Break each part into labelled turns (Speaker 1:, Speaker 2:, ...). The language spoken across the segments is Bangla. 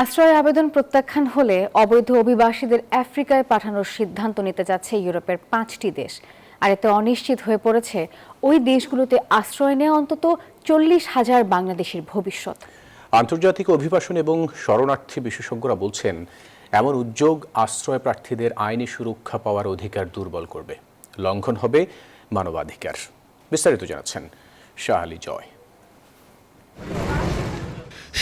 Speaker 1: আশ্রয়ের আবেদন প্রত্যাখ্যান হলে অবৈধ অভিবাসীদের আফ্রিকায় পাঠানোর সিদ্ধান্ত নিতে যাচ্ছে ইউরোপের 5টি দেশ। আর এতে অনিশ্চিত হয়ে পড়েছে ওই দেশগুলোতে আশ্রয় নেওয়া অন্তত 40,000 বাংলাদেশির ভবিষ্যৎ।
Speaker 2: আন্তর্জাতিক অভিবাসন এবং শরণার্থী বিশেষজ্ঞরা বলছেন, এমন উদ্যোগ আশ্রয় প্রার্থীদের আইনি সুরক্ষা পাওয়ার অধিকার দুর্বল করবে, লঙ্ঘন হবে মানবাধিকার। বিস্তারিত জানাচ্ছেন শাহ আলী জয়।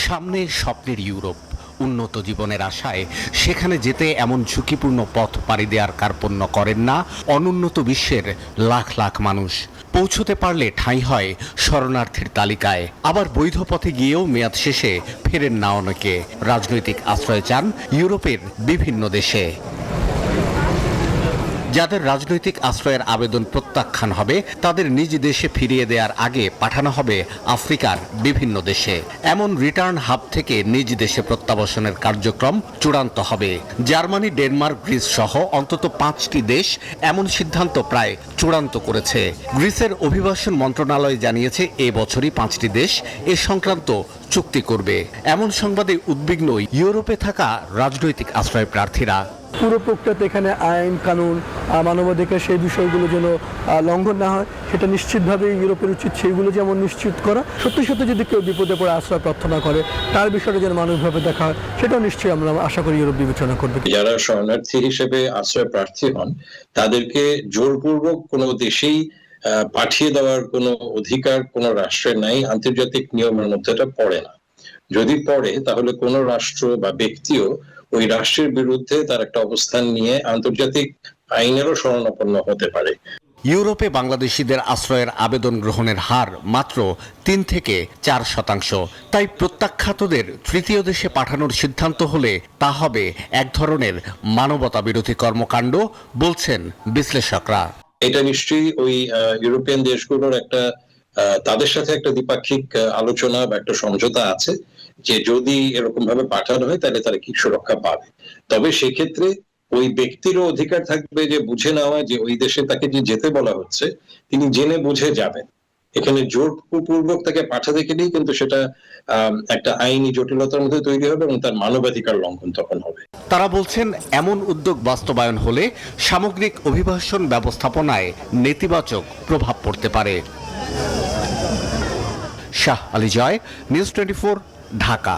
Speaker 3: সামনে স্বপ্নের ইউরোপ, উন্নত জীবনের আশায় সেখানে যেতে এমন ঝুঁকিপূর্ণ পথ পাড়ি দেওয়ার কার্পণ্য করেন না অনুন্নত বিশ্বের লাখ লাখ মানুষ। পৌঁছতে পারলে ঠাঁই হয় শরণার্থীর তালিকায়, আবার বৈধ পথে গিয়েও মেয়াদ শেষে ফেরেন না অনেকে। রাজনৈতিক আশ্রয় চান ইউরোপের বিভিন্ন দেশে। যাদের রাজনৈতিক আশ্রয়ের আবেদন প্রত্যাখ্যান হবে তাদের নিজ দেশে ফিরিয়ে দেওয়ার আগে পাঠানো হবে আফ্রিকার বিভিন্ন দেশে। এমন রিটার্ন হাব থেকে নিজ দেশে প্রত্যাবাসনের কার্যক্রম চূড়ান্ত হবে। জার্মানি, ডেনমার্ক, গ্রিস সহ অন্তত 5টি দেশ এমন সিদ্ধান্ত প্রায় চূড়ান্ত করেছে। গ্রিসের অভিবাসন মন্ত্রণালয় জানিয়েছে এ বছরই 5টি দেশ এ সংক্রান্ত চুক্তি করবে। এমন সংবাদে উদ্বিগ্ন ইউরোপে থাকা রাজনৈতিক আশ্রয় প্রার্থীরা।
Speaker 4: পুরো প্রক্রিয়াতে এখানে আইন কানুন মানবাধিকার সেই বিষয়গুলো যেন লঙ্ঘন না হয়, সেটা নিশ্চিতভাবে ইউরোপের উচিত সেইগুলো যেমন নিশ্চিত করা। সত্যি সত্যি যদি কেউ বিপদে পড়ে আশ্রয় প্রার্থনা করে তার বিষয়টা যেন মানবিকভাবে দেখা হয়, সেটাও নিশ্চয়ই আমরা আশা করি ইউরোপ বিবেচনা করবে।
Speaker 5: যারা শরণার্থী হিসেবে আশ্রয় প্রার্থী হন তাদেরকে জোরপূর্বক কোনো দেশেই পাঠিয়ে দেওয়ার কোনো অধিকার কোনো রাষ্ট্রের নাই। আন্তর্জাতিক নিয়মের মধ্যে এটা পড়ে না। যদি পড়ে তাহলে কোনো রাষ্ট্র বা ব্যক্তিও ওই রাষ্ট্রের বিরুদ্ধে তার একটা অবস্থান নিয়ে আন্তর্জাতিক আইনেরও শরণাপন্ন হতে পারে।
Speaker 3: ইউরোপে বাংলাদেশিদের আশ্রয়ের আবেদন গ্রহণের হার মাত্র 3 থেকে 4%। তাই প্রত্যাখ্যাতদের তৃতীয় দেশে পাঠানোর সিদ্ধান্ত হলে তা হবে এক ধরনের মানবতা বিরোধী কর্মকাণ্ড বলছেন বিশ্লেষকরা।
Speaker 5: এটা নিশ্চয়ই ওই ইউরোপিয়ান দেশগুলোর একটা তাদের সাথে একটা দ্বিপাক্ষিক আলোচনা বা একটা সমঝোতা আছে যে যদি এরকম ভাবে পাঠানো হয় তাহলে তারা কি সুরক্ষা পাবে। তবে সেক্ষেত্রে ওই ব্যক্তিরও অধিকার থাকবে যে বুঝে নেওয়া যে ওই দেশে তাকে যে যেতে বলা হচ্ছে তিনি জেনে বুঝে যাবেন। এখানে জোরপূর্বক তাকে পাঠাতে গেলেই কিন্তু সেটা একটা আইনি জটিলতার মধ্যে তৈরি হবে এবং তার মানবাধিকার লঙ্ঘন তখন হবে।
Speaker 3: তারা বলছেন এমন উদ্যোগ বাস্তবায়ন হলে সামগ্রিক অভিবাসন ব্যবস্থাপনায় নেতিবাচক প্রভাব পড়তে পারে। শাহ আলী জয়, নিউজ 24, ঢাকা।